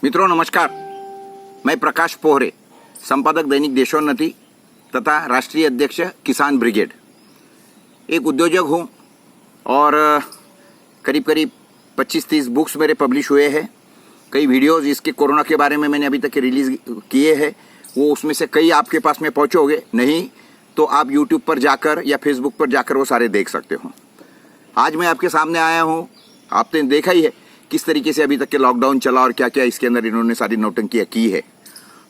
मित्रों नमस्कार, मैं प्रकाश पोहरे, संपादक दैनिक देशोन्नति तथा राष्ट्रीय अध्यक्ष किसान ब्रिगेड। एक उद्योजक हूँ और करीब करीब 25-30 बुक्स मेरे पब्लिश हुए हैं। कई वीडियोस इसके कोरोना के बारे में मैंने अभी तक रिलीज़ किए हैं। वो उसमें से कई आपके पास में पहुँचोगे, नहीं तो आप यूट्यूब पर जाकर या फेसबुक पर जाकर वो सारे देख सकते हो। आज मैं आपके सामने आया हूँ। आपने देखा ही है किस तरीके से अभी तक के लॉकडाउन चला और क्या क्या इसके अंदर इन्होंने सारी नौटंकियाँ की है।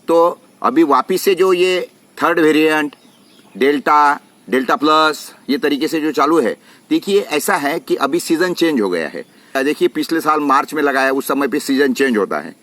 तो अभी वापिस से जो ये थर्ड वेरिएंट डेल्टा प्लस ये तरीके से जो चालू है, देखिए ऐसा है कि अभी सीज़न चेंज हो गया है। देखिए पिछले साल मार्च में लगाया, उस समय पे सीज़न चेंज होता है।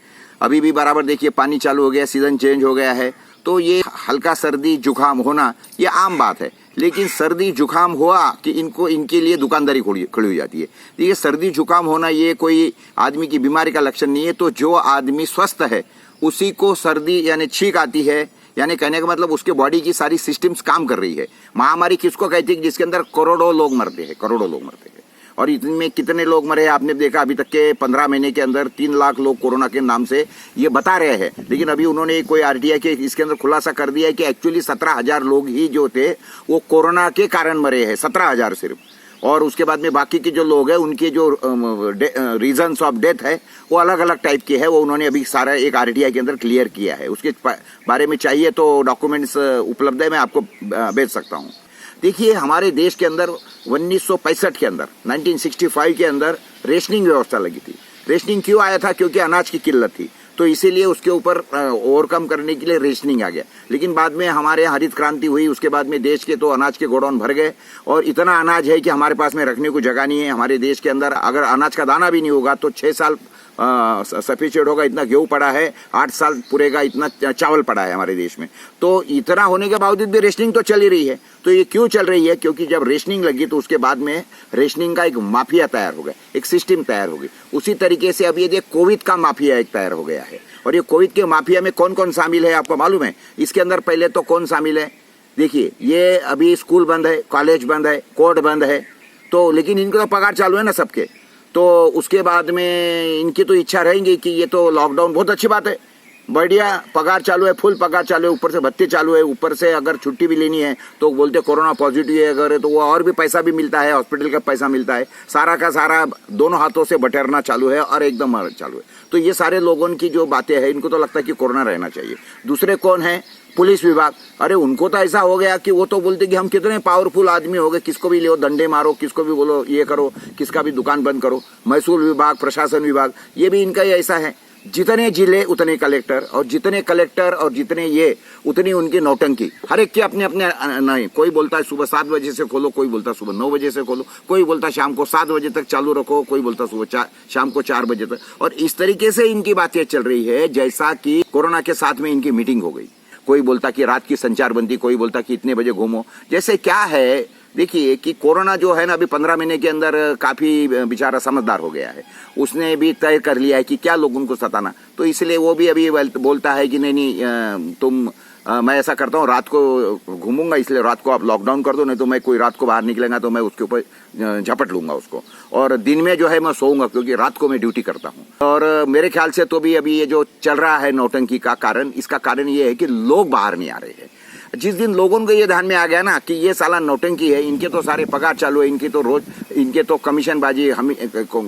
अभी भी बराबर देखिए पानी चालू हो गया, सीज़न चेंज हो गया है। तो ये हल्का सर्दी जुकाम होना ये आम बात है, लेकिन सर्दी जुकाम हुआ कि इनके लिए दुकानदारी खड़ी हो जाती है। देखिए सर्दी जुकाम होना ये कोई आदमी की बीमारी का लक्षण नहीं है। तो जो आदमी स्वस्थ है उसी को सर्दी यानी छींक आती है, यानी कहने का मतलब उसके बॉडी की सारी सिस्टम्स काम कर रही है। महामारी किसको कहती है? जिसके अंदर करोड़ों लोग मरते हैं। और इनमें कितने लोग मरे आपने देखा, अभी तक के 15 महीने के अंदर 3 लाख लोग कोरोना के नाम से ये बता रहे हैं। लेकिन अभी उन्होंने कोई आरटीआई के इसके अंदर खुलासा कर दिया है कि एक्चुअली 17,000 लोग ही जो थे वो कोरोना के कारण मरे हैं, 17,000 सिर्फ। और उसके बाद में बाकी के जो लोग हैं उनके जो रीजंस ऑफ डेथ है वो अलग अलग टाइप के है। वो उन्होंने अभी सारा एक आरटीआई के अंदर क्लियर किया है। उसके बारे में चाहिए तो डॉक्यूमेंट्स उपलब्ध है, मैं आपको भेज सकता हूँ। देखिए हमारे देश के अंदर 1965 के अंदर 1965 के अंदर रेशनिंग व्यवस्था लगी थी। रेशनिंग क्यों आया था? क्योंकि अनाज की किल्लत थी, तो इसीलिए उसके ऊपर ओवरकम करने के लिए रेशनिंग आ गया। लेकिन बाद में हमारे यहाँ हरित क्रांति हुई, उसके बाद में देश के तो अनाज के गोडाउन भर गए और इतना अनाज है कि हमारे पास में रखने को जगह नहीं है। हमारे देश के अंदर अगर अनाज का दाना भी नहीं होगा तो 6 साल सफिशिएंट होगा, इतना गेहूँ पड़ा है, 8 साल पूरेगा इतना चावल पड़ा है हमारे देश में। तो इतना होने के बावजूद भी रेशनिंग तो चल ही रही है। तो ये क्यों चल रही है? क्योंकि जब रेशनिंग लगी तो उसके बाद में रेशनिंग का एक माफिया तैयार हो गया, एक सिस्टम तैयार हो गई। उसी तरीके से अब ये कोविड का माफिया एक तैयार हो गया है। और ये कोविड के माफिया में कौन कौन शामिल है आपको मालूम है? इसके अंदर पहले तो कौन शामिल है? देखिए ये अभी स्कूल बंद है, कॉलेज बंद है, कोर्ट बंद है, तो लेकिन इनके तो पगार चालू है ना सबके। तो उसके बाद में इनकी तो इच्छा रहेंगी कि ये तो लॉकडाउन बहुत अच्छी बात है, बढ़िया पगार चालू है, फुल पगार चालू है, ऊपर से भत्ते चालू है, ऊपर से अगर छुट्टी भी लेनी है तो बोलते कोरोना पॉजिटिव है अगर, तो वो और भी पैसा भी मिलता है, हॉस्पिटल का पैसा मिलता है, सारा का सारा दोनों हाथों से बटेरना चालू है और एकदम चालू है। तो ये सारे लोगों की जो बातें हैं, इनको तो लगता है कि कोरोना रहना चाहिए। दूसरे कौन है? पुलिस विभाग। अरे उनको तो ऐसा हो गया कि वो तो बोलते कि हम कितने पावरफुल आदमी हो गए, किसको भी ले डंडे मारो, किसको भी बोलो ये करो, किसका भी दुकान बंद करो। महसूल विभाग, प्रशासन विभाग, ये भी इनका ही ऐसा है। जितने जिले उतने कलेक्टर, और जितने कलेक्टर और जितने ये उतनी उनकी नौटंकी। हर एक के अपने अपने नहीं, कोई बोलता है सुबह 7 बजे से खोलो, कोई बोलता है सुबह 9 बजे से खोलो, कोई बोलता है शाम को 7 बजे तक चालू रखो, कोई बोलता है सुबह शाम को 4 बजे तक। और इस तरीके से इनकी बातें चल रही है जैसा कि कोरोना के साथ में इनकी मीटिंग हो गई। कोई बोलता कि रात की संचारबंदी, कोई बोलता कि इतने बजे घूमो। जैसे क्या है, देखिए कि कोरोना जो है ना अभी 15 महीने के अंदर काफी बेचारा समझदार हो गया है। उसने भी तय कर लिया है कि क्या लोग उनको सताना, तो इसलिए वो भी अभी बोलता है कि नहीं तुम मैं ऐसा करता हूँ, रात को घूमूंगा, इसलिए रात को आप लॉकडाउन कर दो, नहीं तो मैं कोई रात को बाहर निकलेगा तो मैं उसके ऊपर झपट लूंगा उसको। और दिन में जो है मैं सोऊंगा क्योंकि रात को मैं ड्यूटी करता हूँ। और मेरे ख्याल से तो भी अभी ये जो चल रहा है नौटंकी का कारण, इसका कारण ये है कि लोग बाहर नहीं आ रहे हैं। जिस दिन लोगों को ये ध्यान में आ गया ना कि ये साला नौटंकी है, इनके तो सारे पगार चालू है, इनकी तो रोज इनके तो कमीशन बाजी हम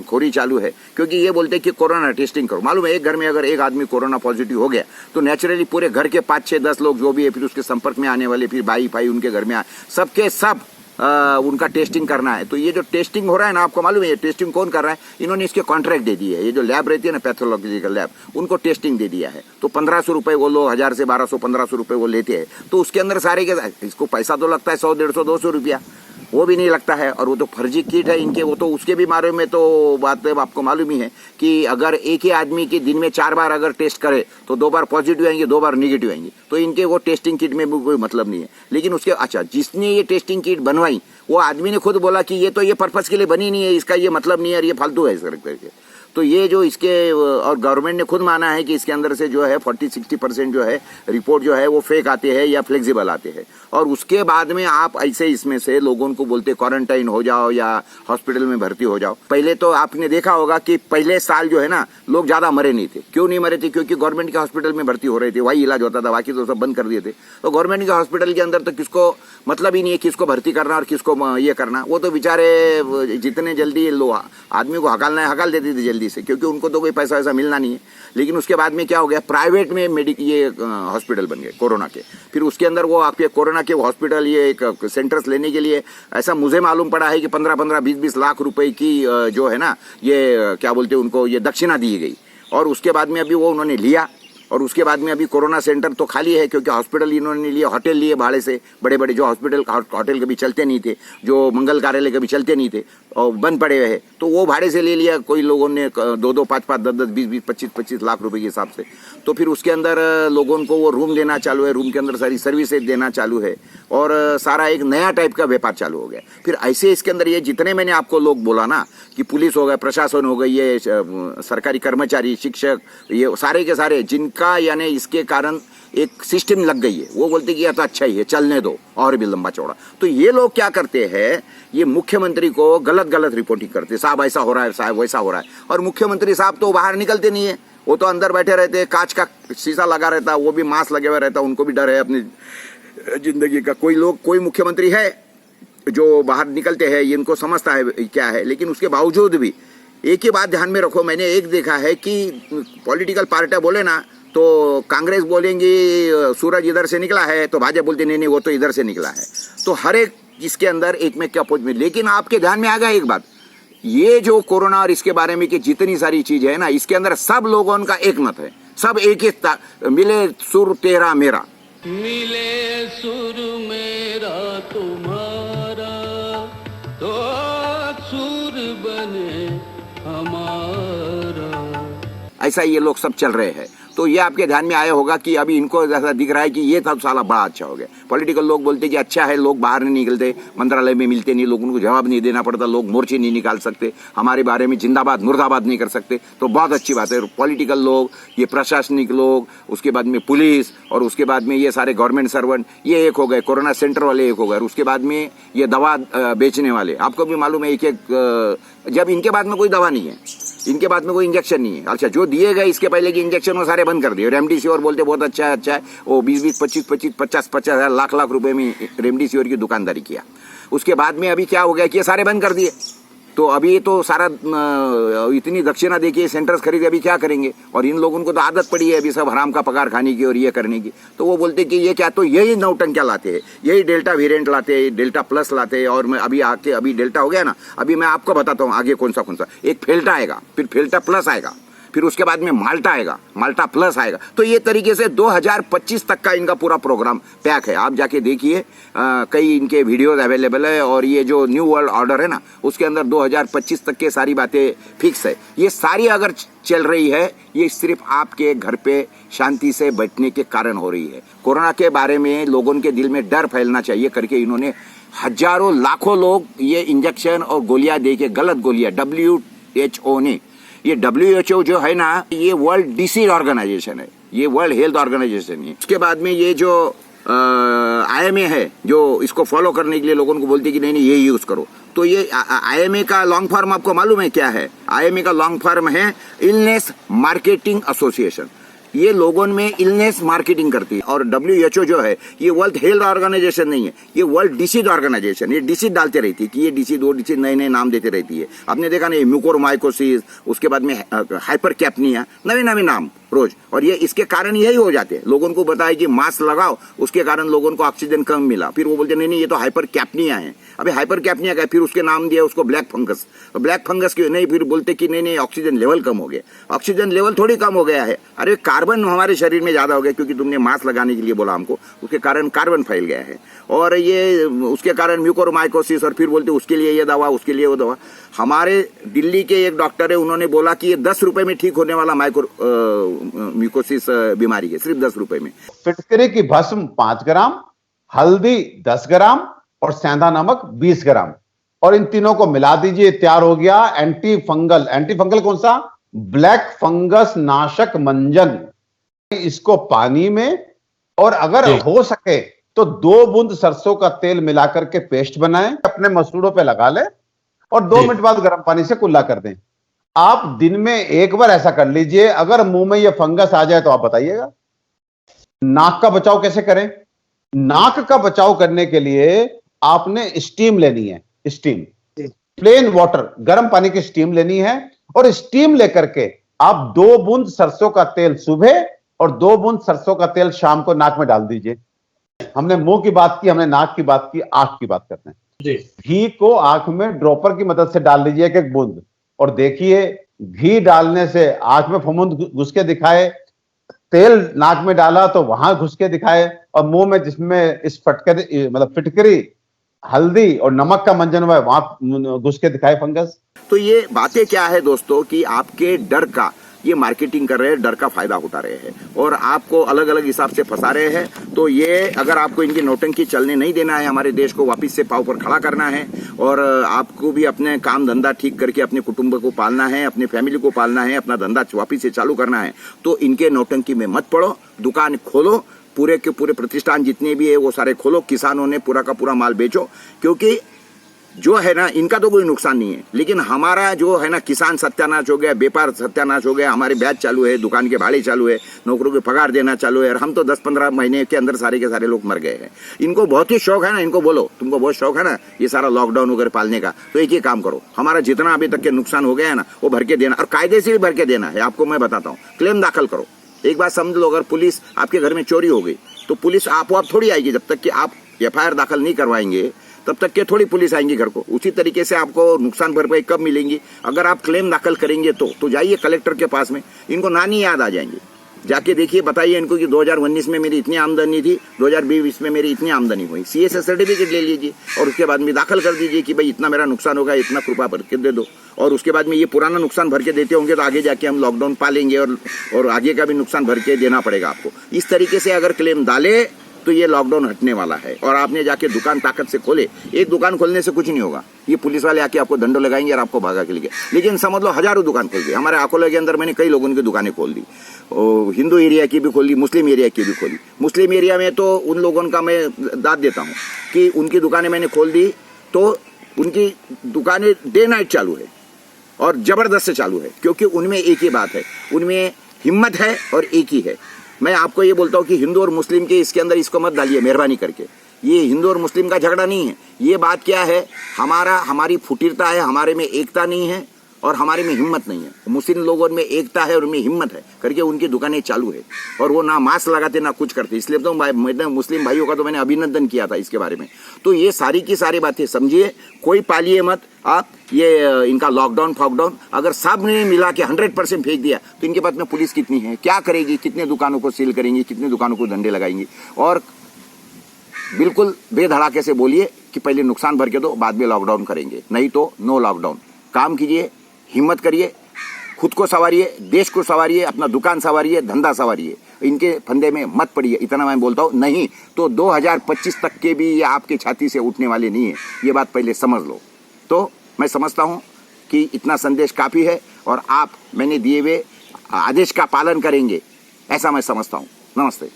खोरी चालू है, क्योंकि ये बोलते हैं कि कोरोना टेस्टिंग करो। मालूम है एक घर में अगर एक आदमी कोरोना पॉजिटिव हो गया तो नेचुरली पूरे घर के 5, 6, 10 लोग जो भी है, फिर उसके संपर्क में आने वाले, फिर भाई भाई उनके घर में सबके सब उनका टेस्टिंग करना है। तो ये जो टेस्टिंग हो रहा है ना, आपको मालूम है ये टेस्टिंग कौन कर रहा है? इन्होंने इसके कॉन्ट्रैक्ट दे दिए है। ये जो लैब रहती है ना, पैथोलॉजिकल लैब, उनको टेस्टिंग दे दिया है। तो 1500 रुपए वो लो, 1000 से 1200 1500 रुपए वो लेते हैं। तो उसके अंदर सारे के इसको पैसा तो लगता है 100, 150, 200 रुपया, वो भी नहीं लगता है। और वो तो फर्जी किट है इनके, वो तो उसके भी बारे में तो बात आपको मालूम ही है कि अगर एक ही आदमी के दिन में 4 बार अगर टेस्ट करे तो 2 बार पॉजिटिव आएंगे, 2 बार निगेटिव आएंगे। तो इनके वो टेस्टिंग किट में भी कोई मतलब नहीं है। लेकिन उसके अच्छा जिसने ये टेस्टिंग किट बनवाई वो आदमी ने खुद बोला कि ये तो ये पर्पज के लिए बनी नहीं है, इसका ये मतलब नहीं है, ये फालतू है इस करके। तो ये जो इसके और गवर्नमेंट ने खुद माना है कि इसके अंदर से जो है 40-60% जो है रिपोर्ट जो है वो फेक आते हैं या फ्लेक्सिबल आते हैं, और उसके बाद में आप ऐसे इसमें से लोगों को बोलते क्वारंटाइन हो जाओ या हॉस्पिटल में भर्ती हो जाओ। पहले तो आपने देखा होगा कि पहले साल जो है ना लोग ज्यादा मरे नहीं थे। क्यों नहीं मरे थे? क्योंकि गवर्नमेंट के हॉस्पिटल में भर्ती हो रहे थे, वही इलाज होता था, बाकी तो सब बंद कर दिए थे। तो गवर्नमेंट के हॉस्पिटल के अंदर तो किसको मतलब ही नहीं है किसको भर्ती करना और किसको ये करना। वो तो बेचारे जितने जल्दी लो आदमी को हकालना है हकाल देते थे जल्दी से, क्योंकि उनको तो कोई पैसा वैसा मिलना नहीं है। लेकिन उसके बाद में क्या हो गया, प्राइवेट में ये हॉस्पिटल बन गए कोरोना के। फिर उसके अंदर वो आपके कोरोना के हॉस्पिटल ये एक सेंटर्स लेने के लिए ऐसा मुझे मालूम पड़ा है कि 15-15, 20-20 लाख रुपए की जो है ना ये क्या बोलते हैं उनको ये दक्षिणा दी गई। और उसके बाद में अभी वो उन्होंने लिया, और उसके बाद में अभी कोरोना सेंटर तो खाली है, क्योंकि हॉस्पिटल इन्होंने लिए, होटल लिए भाड़े से, बड़े बड़े जो होटल कभी चलते नहीं थे, जो मंगल कार्यालय कभी चलते नहीं थे और बंद पड़े हुए हैं, तो वो भाड़े से ले लिया कोई लोगों ने 2-2, 5-5, 10-10, 20-20, 25-25 लाख रुपए के हिसाब से। तो फिर उसके अंदर लोगों को वो रूम देना चालू है, रूम के अंदर सारी सर्विसेज देना चालू है, और सारा एक नया टाइप का व्यापार चालू हो गया। फिर ऐसे इसके अंदर ये जितने मैंने आपको लोग बोला ना कि पुलिस हो गया, प्रशासन हो गई, ये सरकारी कर्मचारी, शिक्षक, ये सारे के सारे जिनका यानी इसके कारण एक सिस्टम लग गई है, वो बोलते कि यह तो अच्छा ही है, चलने दो और भी लंबा चौड़ा। तो ये लोग क्या करते हैं, ये मुख्यमंत्री को गलत रिपोर्टिंग करते, साहब ऐसा हो रहा है, साहब वैसा हो रहा है। और मुख्यमंत्री साहब तो बाहर निकलते नहीं है, वो तो अंदर बैठे रहते हैं, कांच का शीशा लगा रहता है, वो भी मास्क लगे हुए रहता है, उनको भी डर है अपनी जिंदगी का। कोई मुख्यमंत्री है जो बाहर निकलते हैं, इनको समझता है क्या है। लेकिन उसके बावजूद भी एक ही बात ध्यान में रखो, मैंने एक देखा है कि पॉलिटिकल पार्टियां बोले ना तो कांग्रेस बोलेंगी सूरज इधर से निकला है, तो भाजपा बोलती नहीं वो तो इधर से निकला है। तो हर एक इसके अंदर एक में क्या अपोज में। लेकिन आपके ध्यान में आ गया एक बात, ये जो कोरोना और इसके बारे में कि जितनी सारी चीजें है ना, इसके अंदर सब लोगों का एक मत है, सब एक ही मिले सुर तेरा मेरा, मिले सुर मेरा तुम्हारा, तो सुर बने हमारा, ऐसा ये लोग सब चल रहे हैं। तो ये आपके ध्यान में आया होगा कि अभी इनको ऐसा दिख रहा है कि ये सब साला बड़ा अच्छा हो गया। पॉलिटिकल लोग बोलते कि अच्छा है, लोग बाहर नहीं निकलते, मंत्रालय में मिलते नहीं, लोगों को जवाब नहीं देना पड़ता, लोग मोर्चे नहीं निकाल सकते, हमारे बारे में जिंदाबाद मुर्दाबाद नहीं कर सकते, तो बहुत अच्छी बात है। पॉलिटिकल लोग, ये प्रशासनिक लोग, उसके बाद में पुलिस, और उसके बाद में ये सारे गवर्नमेंट सर्वेंट, ये एक हो गए, कोरोना सेंटर वाले एक हो गए, और उसके बाद में ये दवा बेचने वाले। आपको भी मालूम है जब इनके बाद में कोई दवा नहीं है, इनके बाद में कोई इंजेक्शन नहीं है। अच्छा, जो दिए गए इसके पहले के इंजेक्शन वो सारे बंद कर दिए। रेमडेसिविर बोलते बहुत अच्छा है, वो 20-20, 25-25, 50-50 हज़ार, लाख रुपए में रेमडेसिविर की दुकानदारी किया। उसके बाद में अभी क्या हो गया कि ये सारे बंद कर दिए। तो अभी तो सारा इतनी दक्षिणा देखिए, सेंटर्स खरीदे, अभी क्या करेंगे। और इन लोगों को तो आदत पड़ी है अभी सब हराम का पगार खाने की और ये करने की। तो वो बोलते कि ये क्या, तो यही नौटंकियां लाते हैं, यही डेल्टा वेरिएंट लाते हैं, डेल्टा प्लस लाते हैं। और मैं अभी डेल्टा हो गया ना, अभी मैं आपको बताता हूँ आगे कौन सा। एक फेल्टा आएगा, फिर फेल्टा प्लस आएगा, फिर उसके बाद में माल्टा आएगा, माल्टा प्लस आएगा। तो ये तरीके से 2025 तक का इनका पूरा प्रोग्राम पैक है। आप जाके देखिए, कई इनके वीडियोज अवेलेबल है। और ये जो न्यू वर्ल्ड ऑर्डर है ना, उसके अंदर 2025 तक के सारी बातें फिक्स है। ये सारी अगर चल रही है, ये सिर्फ आपके घर पे शांति से बैठने के कारण हो रही है। कोरोना के बारे में लोगों के दिल में डर फैलना चाहिए करके इन्होंने हजारों लाखों लोग ये इंजेक्शन और गोलियां दे के, गलत गोलियां, WHO ने, ये WHO जो है ना, ये वर्ल्ड डिसीज ऑर्गेनाइजेशन है, ये वर्ल्ड हेल्थ ऑर्गेनाइजेशन है। उसके बाद में ये जो IMA है, जो इसको फॉलो करने के लिए लोगों को बोलती है कि नहीं ये यूज करो। तो ये IMA का लॉन्ग फॉर्म आपको मालूम है क्या है? IMA का लॉन्ग फॉर्म है इलनेस मार्केटिंग एसोसिएशन। ये लोगों में इलनेस मार्केटिंग करती है। और WHO जो है, ये वर्ल्ड हेल्थ ऑर्गेनाइजेशन नहीं है, ये वर्ल्ड डिसीज ऑर्गेनाइजेशन। ये डिसीज डालते रहती है कि ये डिसीज, वो डिसीज, नए नए नाम देते रहती है। आपने देखा नहीं, म्यूकोरमाइकोसिस, उसके बाद में हाइपरकैप्निया, नए नए नाम रोज। और ये इसके कारण यही हो जाते हैं। लोगों को बताया कि मास्क लगाओ, उसके कारण लोगों को ऑक्सीजन कम मिला। फिर वो बोलते नहीं ये तो हाइपरकैप्निया है। अबे हाइपरकैप्निया का, फिर उसके नाम दिया उसको ब्लैक फंगस। ब्लैक फंगस क्यों नहीं, फिर बोलते कि नहीं ऑक्सीजन लेवल कम हो गया। ऑक्सीजन लेवल थोड़ी कम हो गया है, अरे कार्बन हमारे शरीर में ज्यादा हो गया, क्योंकि तुमने मास्क लगाने के लिए बोला हमको, उसके कारण कार्बन फैल गया है। और ये उसके कारण म्यूकोरमाइकोसिस, और फिर बोलते उसके लिए ये दवा, उसके लिए वो दवा। हमारे दिल्ली के एक डॉक्टर है, उन्होंने बोला कि ये 10 रुपए में ठीक होने वाला म्यूकोसिस बीमारी है, सिर्फ 10 रुपए में। फिटकरी की भस्म 5 ग्राम, हल्दी 10 ग्राम और सेंधा नमक 20 ग्राम, और इन तीनों को मिला दीजिए, तैयार हो गया एंटी फंगल। एंटी फंगल कौन सा? ब्लैक फंगस नाशक मंजन, इसको पानी में, और अगर हो सके तो 2 बूंद सरसों का तेल मिलाकर के पेस्ट बनाएं, अपने मसूड़ों पे लगा लें और 2 मिनट बाद गर्म पानी से कुल्ला कर दें। आप दिन में एक बार ऐसा कर लीजिए। अगर मुंह में ये फंगस आ जाए तो आप बताइएगा। नाक का बचाव कैसे करें? नाक का बचाव करने के लिए आपने स्टीम लेनी है। स्टीम, प्लेन वाटर, गर्म पानी की स्टीम लेनी है और स्टीम लेकर के आप 2 बूंद सरसों का तेल सुबह और 2 बूंद सरसों का तेल शाम को नाक में डाल दीजिए। हमने मुंह की बात की, हमने नाक की बात की, आंख की बात करते हैं। घी को आंख में ड्रॉपर की मदद से डाल लीजिए 1-1 बूंद, और देखिए घी डालने से आंख में फफूंद घुस के दिखाए, तेल नाक में डाला तो वहां घुस के दिखाए, और मुंह में जिसमें इस मतलब फिटकरी, हल्दी और नमक का मंजन हुआ है वहां घुस के दिखाए फंगस। तो ये बातें क्या है दोस्तों कि आपके डर का ये मार्केटिंग कर रहे हैं, डर का फायदा उठा रहे हैं और आपको अलग अलग हिसाब से फंसा रहे हैं। तो ये अगर आपको इनकी नौटंकी चलने नहीं देना है, हमारे देश को वापस से पांव पर खड़ा करना है और आपको भी अपने काम धंधा ठीक करके अपने कुटुंब को पालना है, अपने फैमिली को पालना है, अपना धंधा वापस से चालू करना है, तो इनके नौटंकी में मत पड़ो। दुकान खोलो, पूरे के पूरे प्रतिष्ठान जितने भी है वो सारे खोलो, किसानों ने पूरा का पूरा माल बेचो, क्योंकि जो है ना इनका तो कोई नुकसान नहीं है, लेकिन हमारा जो है ना किसान सत्यानाश हो गया, व्यापार सत्यानाश हो गया, हमारे ब्याज चालू है, दुकान के भाड़े चालू है, नौकरों के पगार देना चालू है, और हम तो 10-15 महीने के अंदर सारे के सारे लोग मर गए हैं। इनको बहुत ही शौक है ना, इनको बोलो तुमको बहुत शौक है ना ये सारा लॉकडाउन वगैरह पालने का, तो एक ही काम करो, हमारा जितना अभी तक के नुकसान हो गया है ना वो भर के देना, और कायदे से भी भर के देना है। आपको मैं बताता हूँ, क्लेम दाखिल करो। एक बात समझ लो, अगर पुलिस आपके घर में चोरी हो गई तो पुलिस आप थोड़ी आएगी, जब तक कि आप FIR दाखिल नहीं करवाएंगे तब तक के थोड़ी पुलिस आएंगी घर को। उसी तरीके से आपको नुकसान भरपाई कब मिलेंगी? अगर आप क्लेम दाखिल करेंगे तो जाइए कलेक्टर के पास में, इनको नानी याद आ जाएंगे, जाके देखिए, बताइए इनको कि 2019 में मेरी इतनी आमदनी थी, 2020 में मेरी इतनी आमदनी हुई, CA से सर्टिफिकेट ले लीजिए और उसके बाद में दाखिल कर दीजिए कि भाई इतना मेरा नुकसान होगा, इतना कृपा भर के दे दो, और उसके बाद में ये पुराना नुकसान भर के देते होंगे तो आगे जाके हम लॉकडाउन पालेंगे और आगे का भी नुकसान भर के देना पड़ेगा आपको। इस तरीके से अगर क्लेम डाले तो ये लॉकडाउन हटने वाला है, और आपने जाके दुकान ताकत से खोले। एक दुकान खोलने से कुछ नहीं होगा, ये पुलिस वाले आके आपको दंडो लगाएंगे और आपको भागा के लेंगे, लेकिन समझ लो हजारों दुकान खोल दी। हमारे अकोला के अंदर मैंने कई लोगों की दुकानें खोल दी, हिंदू एरिया की भी खोली, मुस्लिम एरिया की भी खोली। मुस्लिम एरिया में तो उन लोगों का मैं दाद देता हूँ कि उनकी दुकानें मैंने खोल दी तो उनकी दुकानें डे नाइट चालू है और जबरदस्त से चालू है, क्योंकि उनमें एक ही बात है, उनमें हिम्मत है और एक ही है। मैं आपको ये बोलता हूँ कि हिंदू और मुस्लिम के इसके अंदर इसको मत डालिए मेहरबानी करके। ये हिंदू और मुस्लिम का झगड़ा नहीं है, ये बात क्या है, हमारी फुटीरता है, हमारे में एकता नहीं है और हमारे में हिम्मत नहीं है। मुस्लिम लोगों में एकता है और उनमें हिम्मत है करके उनकी दुकानें चालू है, और वो ना मास्क लगाते ना कुछ करते। इसलिए तो मैंने मुस्लिम भाइयों का तो मैंने अभिनंदन किया था इसके बारे में। तो ये सारी की सारी बातें समझिए, कोई पालिए मत आप ये इनका लॉकडाउन फॉकडाउन। अगर सब ने मिला के 100% फेंक दिया तो इनके पास में पुलिस कितनी है, क्या करेगी, कितने दुकानों को सील करेंगी, कितने दुकानों को डंडे लगाएंगी। और बिल्कुल बेधड़ाके से बोलिए कि पहले नुकसान भर के दो, बाद में लॉकडाउन करेंगे, नहीं तो नो लॉकडाउन। काम कीजिए, हिम्मत करिए, खुद को संवारिए, देश को संवारिए, अपना दुकान संवारिए, धंधा संवारिए, इनके फंदे में मत पड़िए। इतना मैं बोलता हूँ, नहीं तो 2025 तक के भी ये आपके छाती से उठने वाले नहीं है, ये बात पहले समझ लो। तो मैं समझता हूँ कि इतना संदेश काफ़ी है और आप मैंने दिए हुए आदेश का पालन करेंगे, ऐसा मैं समझता हूँ। नमस्ते।